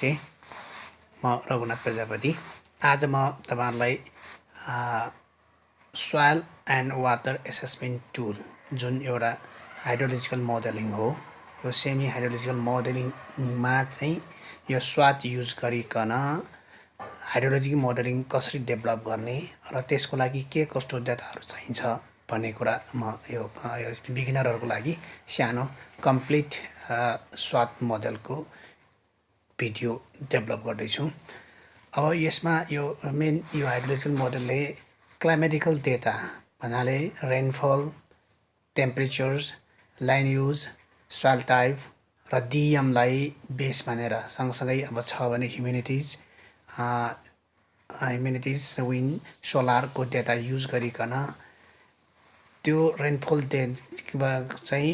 नमस्ते, म Raghu.Prajapati। आज म तपाईहरुलाई soil and water assessment tool जुन एउटा हाइड्रोलोजिकल मोडेलिङ हो, यो सेमी हाइड्रोलोजिकल मोडेलिङमा चाहिँ यो SWAT युज गरिकन हाइड्रोलोजिकल मोडेलिङ कसरी डेभलप गर्ने र त्यसको लागि के कस्तो डाटाहरु चाहिन्छ भन्ने कुरा म यो बिगिनरहरुको लागि सानो कम्प्लिट SWAT मोडेलको भिडियो डेभलप गर्दैछु। अब यसमा यो मेन यो हाइड्रोलोजिकल मोडेलले क्लाइमेटिकल डेटा भन्नाले rainfall, temperatures, land use, soil type र डीएम लाई बेस मानेर सँगसँगै अब छ भने ह्युमिडिटिज, विन्ड, सोलर को डेटा युज गरिकन त्यो रेनफल चाहिँ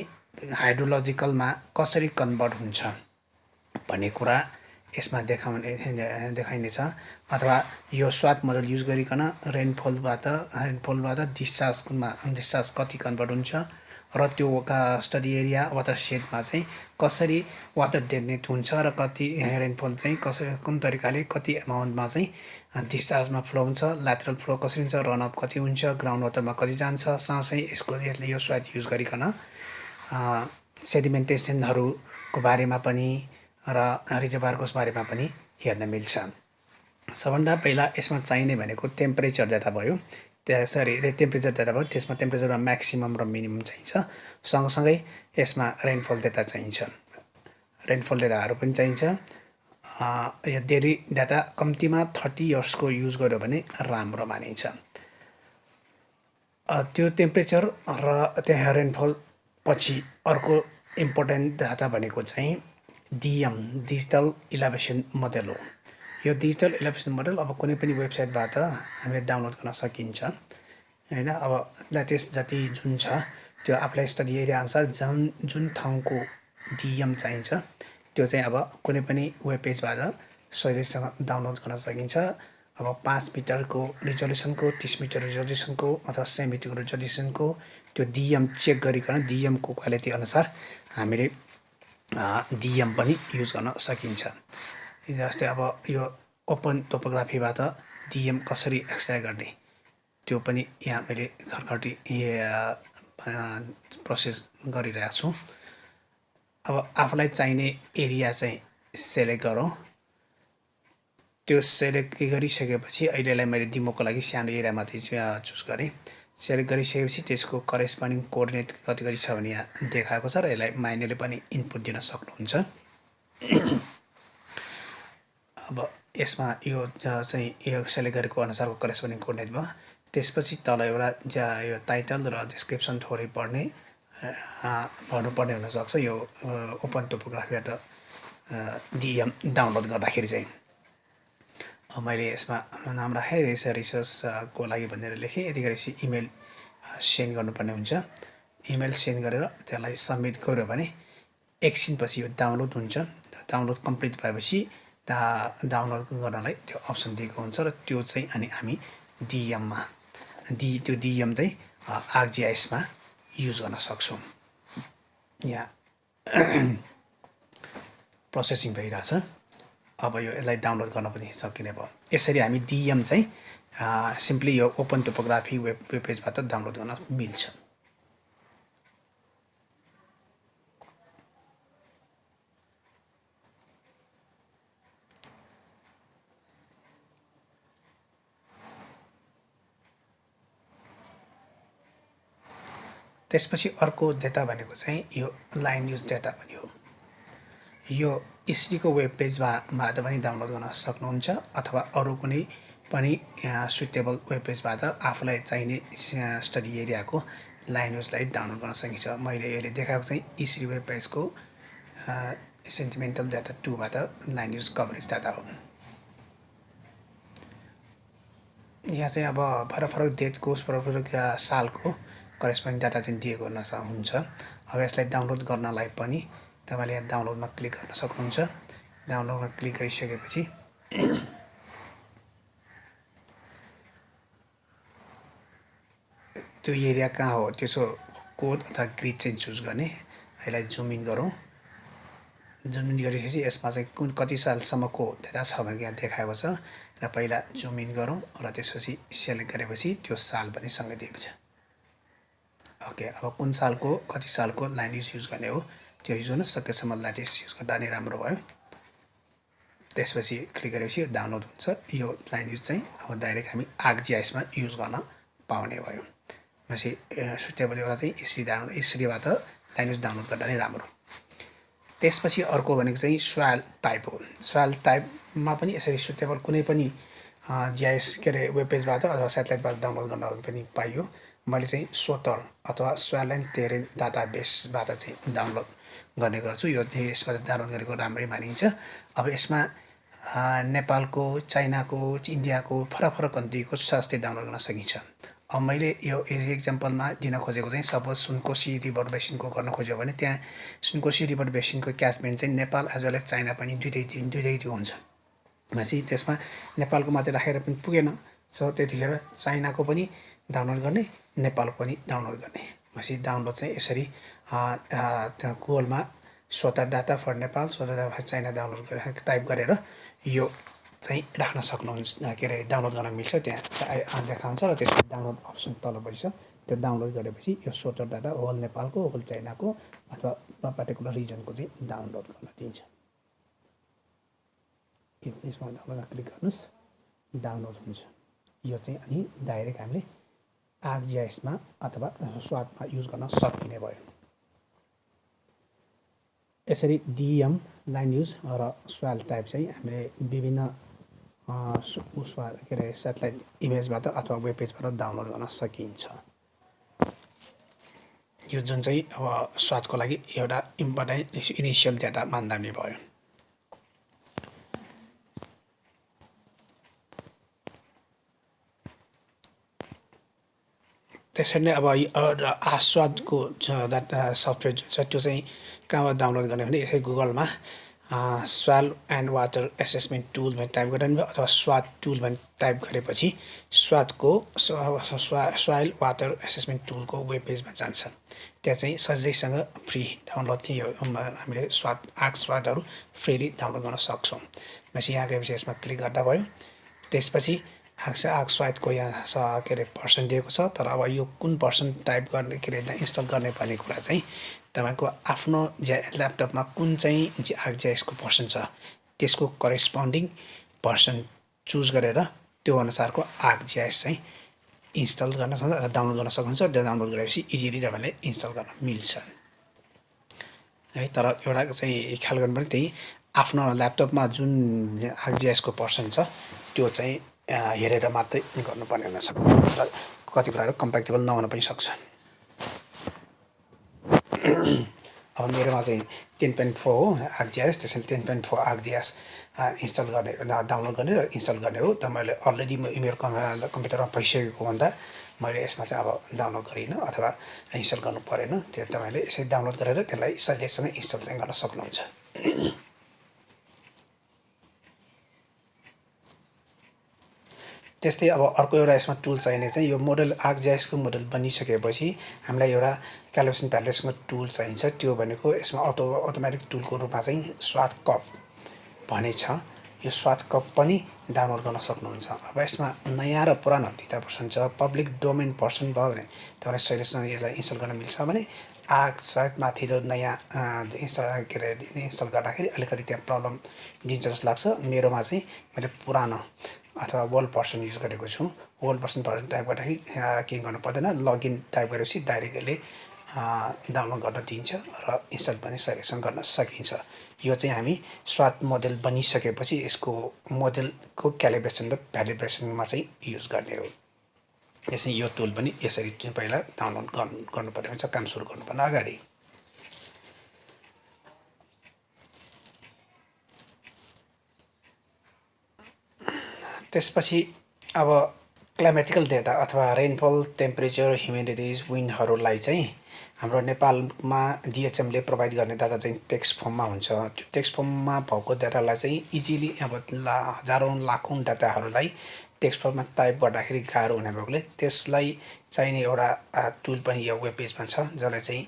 हाइड्रोलोजिकलमा कसरी कन्भर्ट हुन्छ भन्ने कुरा यसमा देखाइनेछ। अथवा यो SWAT मोडल युज गरिकन रेनफलबाट डिस्चार्ज कति कन्भर्ट हुन्छ र त्यो स्टडी एरिया वाटर शेडमा चाहिँ कसरी वाटर डेन्सिटी हुन्छ र कति रेनफल चाहिँ कसरी कुन तरिकाले कति अमाउन्टमा चाहिँ डिस्चार्जमा फ्लो हुन्छ, ल्याटरल फ्लो कसरी हुन्छ, रन अप कति हुन्छ, ग्राउन्ड वाटरमा कति जान्छ, साथै यसले यो SWAT युज गरिकन सेडिमेन्टेसनहरुको बारेमा पनि र रिजर्भरको बारेमा पनि हेर्न मिल्छ। सबभन्दा पहिला यसमा चाहिने भनेको टेम्परेचर डाटा भयो। टेम्परेचर डाटा भयो, त्यसमा टेम्परेचरमा म्याक्सिमम र मिनिमम चाहिन्छ। सँगसँगै यसमा रेनफल डाटा चाहिन्छ, रेनफल डाटाहरु पनि चाहिन्छ। यो डेली डाटा कम्तिमा 30 इयर्सको युज गर्यो भने राम्रो मानिन्छ। त्यो टेम्परेचर र त्यहाँ रेनफल पछि अर्को इम्पोर्टेन्ट डाटा भनेको चाहिँ डीएम डिजिटल इलेभेसन मोडेल हो। यो डिजिटल इलेभेसन मोडेल अब कुनै पनि वेबसाइटबाट हामीले डाउनलोड गर्न सकिन्छ हैन। अब लेटेस्ट जति जुन छ त्यो आफुलाई स्टडी एरिया अनुसार जुन ठाउँको डीएम चाहिन्छ त्यो चाहिँ अब कुनै पनि वेब पेजबाट सजिलैसँग डाउनलोड गर्न सकिन्छ। अब 5 मिटरको रिजोल्युसनको, 30 मिटर रिजोल्युसनको अथवा 100 मिटरको रिजोल्युसनको त्यो डीएम चेक गरिकन डीएम को क्वालिटी अनुसार हामीले डीएम पनि युज गर्न सकिन्छ। जस्तै अब यो ओपन टोपोग्राफीबाट डीएम कसरी एक्सट्र्याक्ट गर्ने त्यो पनि यहाँ मैले घरघटी प्रोसेस गरिरहेको छु। अब आफुलाई चाहिने एरिया चाहिँ सेलेक्ट गरौँ। त्यो सेलेक्ट गरिसकेपछि अहिलेलाई मैले डेमोको लागि सानो एरिया मात्रै चुज गरे। सेलेक्ट गरिसकेपछि त्यसको करेस्पोन्डिङ कोअर्डिनेट कति छ भने यहाँ देखाएको छ र यसलाई माइनरले पनि इनपुट दिन सक्नुहुन्छ। अब यसमा यो चाहिँ यो सेलेक्ट गरेको अनुसारको करेस्पोन्डिङ कोअर्डिनेट भयो। त्यसपछि तल एउटा यो टाइटल र डिस्क्रिप्सन थोरै पढ्नुपर्ने हुन सक्छ यो ओपन टोपोग्राफीबाट डीएम डाउनलोड गर्दाखेरि चाहिँ। मैले यसमा नाम राखेँ रिसर्च को लागि भनेर लेखेँ। यति गरेपछि इमेल सेन्ड गर्नुपर्ने हुन्छ। इमेल सेन्ड गरेर त्यसलाई सबमिट गर्यो भने एकछिनपछि यो डाउनलोड हुन्छ। डाउनलोड कम्प्लिट भएपछि डाउनलोड गर्नलाई त्यो अप्सन दिएको हुन्छ र त्यो चाहिँ अनि हामी डीएममा त्यो डीएम चाहिँ आर्कजीआईएस मा युज गर्न सक्छौं। यहाँ प्रोसेसिङ भइरहेछ। अब यो यसलाई डाउनलोड गर्न पनि सकिने भयो। यसरी हामी डीएम चाहिँ सिम्पली यो ओपन टोपोग्राफी वेब पेजबाट डाउनलोड गर्न मिल्छ। त्यसपछि अर्को डेटा भनेको चाहिँ यो लाइन युज डेटा पनि हो। यो इस्रीको वेब पेजबाट पनि डाउनलोड गर्न सक्नुहुन्छ अथवा अरु कुनै पनि सुटेबल वेब पेजबाट आफुलाई चाहिने स्टडी एरियाको लाइन युजलाई डाउनलोड गर्न सकिन्छ। मैले अहिले देखाएको चाहिँ इस्री वेब पेजको सेन्टिमेन्टल डाटा 2 बाट लाइन युज कभरेज डाटा हो। यहाँ चाहिँ अब फरक डेटको फरक सालको करेस्पोन्डिङ डाटा चाहिँ दिएको हुन्छ। अब यसलाई डाउनलोड गर्नलाई पनि तपाईले यहाँ डाउनलोडमा क्लिक गर्न सक्नुहुन्छ। डाउनलोडमा क्लिक गरिसकेपछि त्यो एरिया कहाँ हो त्यसको कोड अथवा ग्रिड चाहिँ चुज गर्ने। यसलाई जुम इन गरौँ। जुम इन गरेपछि यसमा चाहिँ कुन कति सालसम्मको डेटा छ भनेर यहाँ देखाएको छ र पहिला जुम इन गरौँ र त्यसपछि सेलेक्ट गरेपछि त्यो साल पनि सँगै दिएको छ। ओके, अब कुन सालको कति सालको लाइन युज गर्ने हो त्यो युज गर्न सकेसम्म ल्याटिस युज गर्दा नै राम्रो भयो। त्यसपछि क्लिक गरेपछि डाउनलोड हुन्छ। यो लाइन युज चाहिँ अब डाइरेक्ट हामी आर्कजिआइएसमा युज गर्न पाउने भयो। पछि सुटेबल एउटा चाहिँ यसरीबाट लाइन युज डाउनलोड गर्दा नै राम्रो। त्यसपछि अर्को भनेको चाहिँ स्वाल टाइप हो। स्वाल टाइपमा पनि यसरी सुटेबल कुनै पनि जिआइएस के अरे वेब पेजबाट अथवा सेटेलाइटबाट डाउनलोड गर्न पनि पाइयो। मैले चाहिँ सोतर अथवा स्वाल एन्ड टेरेन डाटाबेसबाट चाहिँ डाउनलोड गर्ने गर्छु। यो चाहिँ यसबाट डाउनलोड गरेको राम्रै मानिन्छ। अब यसमा नेपालको, चाइनाको, इन्डियाको फरक फरक कन्ट्रीको स्वास्थ्य डाउनलोड गर्न सकिन्छ। अब मैले यो एक्जाम्पलमा दिन खोजेको चाहिँ सपोज सुनकोशी रिभर बेसिनको गर्न खोज्यो भने त्यहाँ सुनकोशी रिभर बेसिनको क्याचमेन्ट चाहिँ Nepal as well as China पनि दुइटै हुन्छ। भनेपछि त्यसमा नेपालको मात्रै राखेर पनि पुगेन। सो त्यतिखेर चाइनाको पनि डाउनलोड गर्ने, नेपालको पनि डाउनलोड गर्ने। भनेपछि डाउनलोड चाहिँ यसरी गुगलमा स्वतः डाटा फर नेपाल, स्वतः डाटा फर चाइना डाउनलोड गरेर टाइप गरेर यो चाहिँ राख्न सक्नुहुन्छ। के अरे डाउनलोड गर्न मिल्छ। त्यहाँ देखाउँछ र त्यसको डाउनलोड अप्सन तलपट्टि छ। त्यो डाउनलोड गरेपछि यो स्वतः डाटा होल नेपालको, होल चाइनाको अथवा पर्टिकुलर रिजनको चाहिँ डाउनलोड गर्न दिन्छ। यसमा डाउनलोड क्लिक गर्नुहोस्, डाउनलोड हुन्छ। यो चाहिँ अनि डाइरेक्ट हामीले आर्कजिआइएसमा अथवा स्वाटमा युज गर्न सकिने भयो। यसरी डिएम लाइन युज र स्वाल टाइप चाहिँ हामीले विभिन्न उसमा के अरे सेटेलाइट इमेजबाट अथवा वेब पेजबाट डाउनलोड गर्न सकिन्छ। यो जुन चाहिँ अब स्वाटको लागि एउटा इम्पोर्टेन्ट इनिसियल डेटा मान्दा पनि भयो। त्यसरी नै अब स्वाटको सफ्टवेयर जुन छ त्यो चाहिँ कहाँबाट डाउनलोड गर्ने भने यसै गुगलमा स्वाल एन्ड वाटर एसेसमेन्ट टुल भनेर टाइप गरेर अथवा स्वाट टुल भनेर टाइप गरेपछि स्वाटको सोइल वाटर एसेसमेन्ट टुलको वेब पेजमा जान्छ। त्यहाँ चाहिँ सजिलैसँग फ्री डाउनलोड हामीले स्वाटहरू फ्रीली डाउनलोड गर्न सक्छौँ। भनेपछि यहाँ गएपछि यसमा क्लिक गर्दा भयो। त्यसपछि स्वाटको यहाँ के अरे पर्सन दिएको छ। तर अब यो कुन पर्सन टाइप गर्ने के अरे इन्स्टल गर्ने भन्ने कुरा चाहिँ तपाईँको आफ्नो ल्यापटपमा कुन चाहिँ आर्कजिआइएसको पर्सन छ त्यसको करेस्पोन्डिङ पर्सन चुज गरेर त्यो अनुसारको आर्कजिआइएस चाहिँ इन्स्टल गर्न सक्नुहुन्छ, डाउनलोड गर्न सक्नुहुन्छ। त्यो डाउनलोड गरेपछि इजिली तपाईँले इन्स्टल गर्न मिल्छ है। तर एउटा चाहिँ ख्याल गर्नुपर्ने त्यही आफ्नो ल्यापटपमा जुन आर्कजिआइएसको पर्सन छ त्यो चाहिँ हेरेर मात्रै गर्नुपर्ने हुनसक्छ र कति कुराहरू कम्प्याक्टेबल नहुन पनि सक्छ। अब मेरोमा चाहिँ 10.4 हो आर्कजिआइएस, त्यसैले 10.4 आर्कजिआइएस इन्स्टल गर्ने, डाउनलोड गर्ने र इन्स्टल गर्ने हो। त मैले अलरेडी मेरो कम्प्युटरमा भइसकेको भन्दा मैले यसमा चाहिँ अब डाउनलोड गरिनँ अथवा इन्स्टल गर्नु परेन। त्यो तपाईँले यसरी डाउनलोड गरेर त्यसलाई सजिलैसँग इन्स्टल चाहिँ गर्न सक्नुहुन्छ। त्यस्तै अब अर्को एउटा यसमा टुल चाहिने चाहिँ यो मोडल आर्कजिआइएसको मोडल बनिसकेपछि हामीलाई एउटा क्यालिब्रेसन भ्यालिडेसनको टुल चाहिन्छ। त्यो भनेको यसमा अटोमेटिक टुलको रूपमा चाहिँ स्वाट कप भन्ने छ। यो स्वाट कप पनि डाउनलोड गर्न सक्नुहुन्छ। अब यसमा नयाँ र पुरानो दुईवटा पर्सन छ। पब्लिक डोमेन पर्सन भयो भने तपाईँलाई सहिलेसँग यसलाई इन्स्टल गर्न मिल्छ भने स्वाट माथिल्लो नयाँ के अरे इन्स्टल गर्दाखेरि अलिकति त्यहाँ प्रब्लम दिन्छ जस्तो लाग्छ। मेरोमा चाहिँ मैले पुरानो अथवा वर्ल्ड पर्सन युज गरेको छु। वर्ल्ड पर्सन टाइप गर्दाखेरि केही गर्नु पर्दैन। लगइन टाइप गरेपछि डाइरेक्टली डाउनलोड गर्न दिन्छ र इन्स्टल पनि सहिलेसँग गर्न सकिन्छ। यो चाहिँ हामी स्वाट मोडेल बनिसकेपछि यसको मोडेलको क्यालिब्रेसन र भ्यालिडेसनमा चाहिँ युज गर्ने हो। यसै यो टुल पनि यसरी पहिला डाउनलोड गर्नुपर्ने हुन्छ काम सुरु गर्नुभन्दा अगाडि। त्यसपछि अब क्लाइमेटिकल डेटा अथवा रेनफल, टेम्परेचर, ह्युमिडिटिज, विन्डहरूलाई चाहिँ हाम्रो नेपालमा डिएचएमले प्रोभाइड गर्ने डाटा चाहिँ टेक्स्ट फर्ममा हुन्छ। त्यो टेक्स्ट फर्ममा भएको डाटालाई चाहिँ इजिली अब हजारौँ लाखौँ डाटाहरूलाई टेक्स्ट फर्ममा टाइप गर्दाखेरि गाह्रो हुने भएकोले त्यसलाई चाहिने एउटा टुल पनि यो वेब पेजमा छ, जसलाई चाहिँ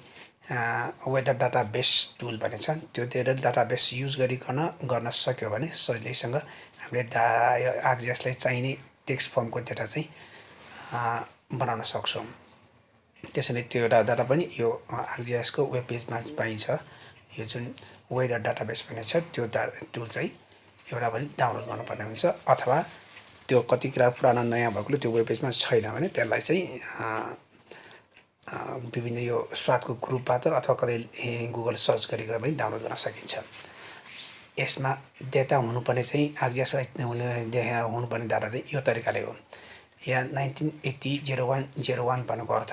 वेदर डाटाबेस टुल भन्ने छ त्यो डाटाबेस युज गरिकन गर्न सक्यो भने सजिलैसँग हामीले आरजिएसलाई चाहिने टेक्स्ट फर्मको डेटा चाहिँ बनाउन सक्छौँ। त्यसैले त्यो डाटा पनि यो आरजिएसको वेब पेजमा पाइन्छ। यो जुन वेदर डाटाबेस भन्ने छ त्यो टुल चाहिँ एउटा पनि डाउनलोड गर्नुपर्ने हुन्छ, अथवा त्यो कति कुरा पुरानो नयाँ भएकोले त्यो वेब पेजमा छैन भने त्यसलाई चाहिँ विभिन्न यो स्वाटको ग्रुपबाट अथवा कतै गुगल सर्च गरिकन पनि डाउनलोड गर्न सकिन्छ। यसमा डेटा हुनुपर्ने चाहिँ आरजिएस हुनुपर्ने डाटा चाहिँ यो तरिकाले हो। यहाँ 1980-01 भनेको अर्थ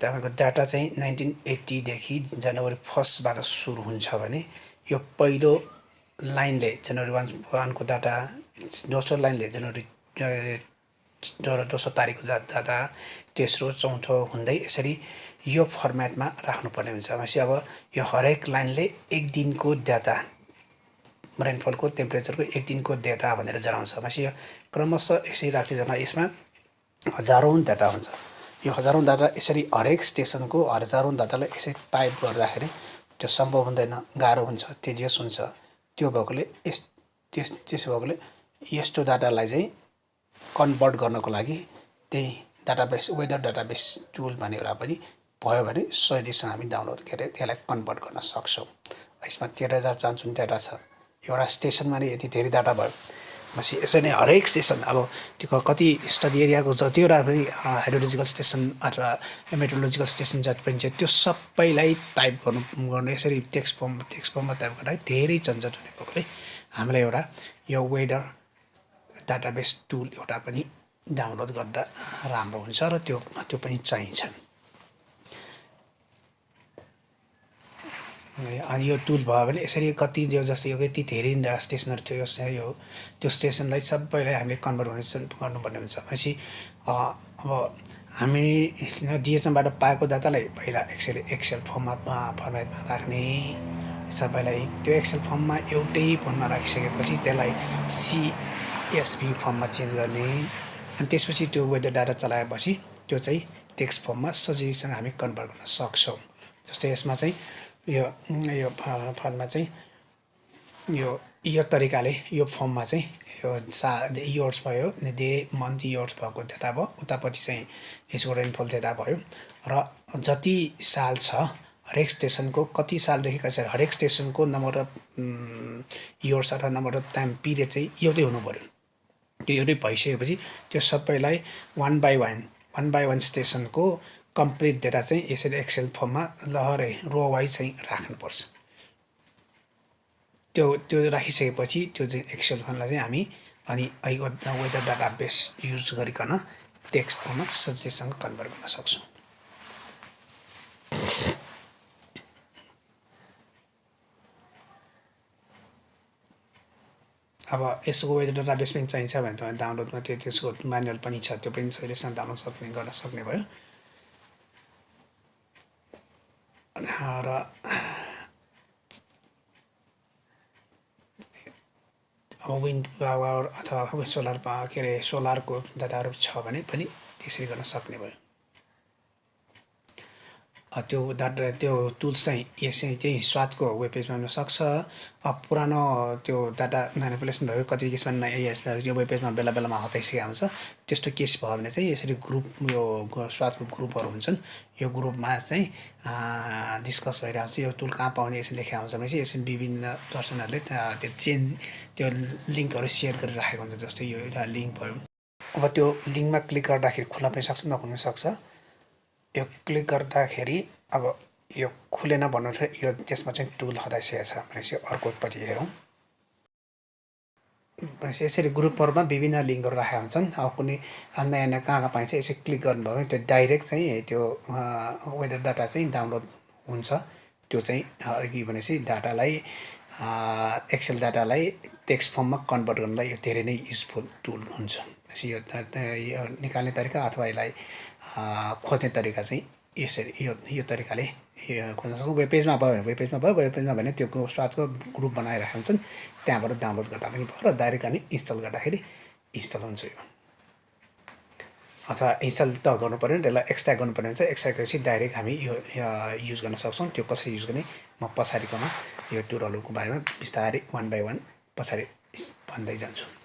तपाईँको डाटा चाहिँ 1980 देखि जनवरी 1बाट सुरु हुन्छ भने यो पहिलो लाइनले जनवरी 1 को डाटा, दोस्रो लाइनले जनवरी दोस्रो तारिकको डाटा, तेस्रो चौथो हुँदै यसरी यो फर्मेटमा राख्नुपर्ने हुन्छ। भनेपछि अब यो हरेक लाइनले एक दिनको डाटा, रेनफलको टेम्परेचरको एक दिनको डेटा भनेर जनाउँछ। भनेपछि यो क्रमशः यसरी राख्दै जाँदा यसमा हजारौँ डाटा हुन्छ। यो हजारौँ डाटा यसरी हरेक स्टेसनको हजारौँ डाटालाई यसरी टाइप गर्दाखेरि त्यो सम्भव हुँदैन, गाह्रो हुन्छ, तेजियस हुन्छ। त्यो भएकोले त्यसो भएकोले यस्तो डाटालाई चाहिँ कन्भर्ट गर्नको लागि त्यही डाटाबेस वेदर डाटाबेस टुल भन्ने एउटा पनि भयो भने सजिलैसँग हामी डाउनलोड गरेर त्यसलाई कन्भर्ट गर्न सक्छौँ। यसमा 13,000 डाटा छ। एउटा स्टेसनमा नै यति धेरै डाटा भयो। भनेपछि यसरी नै हरेक स्टेसन, अब त्यो कति स्टडी एरियाको जतिवटा पनि हाइड्रोलोजिकल स्टेसन अथवा मेट्रोलोजिकल स्टेसन जति पनि छ त्यो सबैलाई टाइप गर्नु यसरी टेक्स्ट फर्ममा टाइप गर्दा धेरै झन्झट हुने भएकोले हामीलाई एउटा यो वेदर डाटाबेस टुल एउटा पनि डाउनलोड गर्दा राम्रो हुन्छ र त्यो पनि चाहिन्छ। अनि यो टुल भयो भने यसरी कति जो जस्तै यो यति धेरै स्टेसनहरू थियो त्यो स्टेसनलाई सबैलाई हामीले कन्भर्ट गर्नुपर्ने हुन्छ। भनेपछि अब हामी डिएसएमबाट पाएको डाटालाई पहिला एक्सेल फर्मेटमा राख्ने, सबैलाई त्यो एक्सेल फर्ममा एउटै फर्ममा राखिसकेपछि त्यसलाई CSV फर्ममा चेन्ज गर्ने, अनि त्यसपछि त्यो वेदर डाटा चलाएपछि त्यो चाहिँ टेक्स्ट फर्ममा सजिलैसँग हामी कन्भर्ट गर्न सक्छौँ। जस्तै यसमा चाहिँ यो फर्ममा चाहिँ यो तरिकाले यो फर्ममा चाहिँ यो इयर्स भयो, डे मन्थ इयर्स भएको डेटा भयो, उतापट्टि चाहिँ यसको रेनफल डेटा भयो र जति साल छ हरेक स्टेसनको कति सालदेखि कसरी हरेक स्टेसनको नम्बर अफ इयर्स अथवा नम्बर अफ टाइम पिरियड चाहिँ एउटै हुनु पर्यो। त्यो एउटै भइसकेपछि त्यो सबैलाई वान बाई वान स्टेसनको कम्प्लिट डेटा चाहिँ यसरी एक्सेल फर्ममा लहरै रो वाइज चाहिँ राख्नुपर्छ। त्यो राखिसकेपछि त्यो चाहिँ एक्सेल फर्मलाई चाहिँ हामी अनि अहिले वेदर डाटाबेस युज गरिकन टेक्स्ट फर्ममा सजिलैसँग कन्भर्ट गर्न सक्छौँ। अब यसको वेदर डाटाबेस पनि चाहिन्छ भने तपाईँ डाउनलोडमा त्यसको म्यानुअल पनि छ, त्यो पनि सजिलैसँग डाउनलोड गर्न सक्ने भयो। र अब विन्ड पावर अथवा सोलरको डाटाहरू छ भने पनि त्यसरी गर्न सक्ने भयो। त्यो टुल्स चाहिँ यसै चाहिँ स्वाटको वेब पेजमा हुन सक्छ। पुरानो त्यो डाटा म्यानिपुलेसन भयो कति केसमा यो वेब पेजमा बेला बेलामा हटाइसकेको हुन्छ। त्यस्तो केस भयो भने चाहिँ यसरी ग्रुप यो स्वाटको ग्रुपहरू हुन्छन्, यो ग्रुपमा चाहिँ डिस्कस भइरहेको हुन्छ यो टुल कहाँ पाउने यसरी लेखेको हुन्छ भनेपछि यसरी विभिन्न पर्सनहरूले त्यो लिङ्कहरू सेयर गरिराखेको हुन्छ। जस्तै यो एउटा लिङ्क भयो, अब त्यो लिङ्कमा क्लिक गर्दाखेरि खुल्न पनि सक्छ नखुल्न सक्छ। यो क्लिक गर्दाखेरि अब यो खुलेन भन्नु यो त्यसमा चाहिँ टुल हटाइसकेको छ भनेपछि अर्कोपट्टि हेरौँ। भनेपछि यसरी ग्रुपहरूमा विभिन्न लिङ्कहरू राखेका हुन्छन्। अब कुनै नयाँ नयाँ कहाँ पाइन्छ यसरी क्लिक गर्नुभयो भने त्यो डाइरेक्ट चाहिँ त्यो वेदर डाटा चाहिँ डाउनलोड हुन्छ। त्यो चाहिँ के भनेपछि डाटालाई एक्सेल डाटालाई टेक्स्ट फर्ममा कन्भर्ट गर्नलाई यो धेरै नै युजफुल टुल हुन्छ। भनेपछि यो निकाल्ने तरिका अथवा यसलाई खोज्ने तरिका चाहिँ यसरी यो तरिकाले खोज्न सक्छौँ। वेब पेजमा भयो भने वेब पेजमा भने त्यो स्वाटको ग्रुप बनाइरहेका हुन्छन्, त्यहाँबाट डाउनलोड गर्दा पनि भयो र डाइरेक्ट अनि इन्स्टल गर्दाखेरि इन्स्टल हुन्छ। यो अथवा इन्स्टल त गर्नु पर्यो नि, त्यसलाई एक्सट्र्याक्ट गर्नु पर्यो भने चाहिँ एक्सट्र्याक्ट गरेपछि डाइरेक्ट हामी यो युज गर्न सक्छौँ। त्यो कसरी युज गर्ने म पछाडिकोमा यो टुलहरूको बारेमा बिस्तारै 1 by 1 पछाडि भन्दै जान्छु।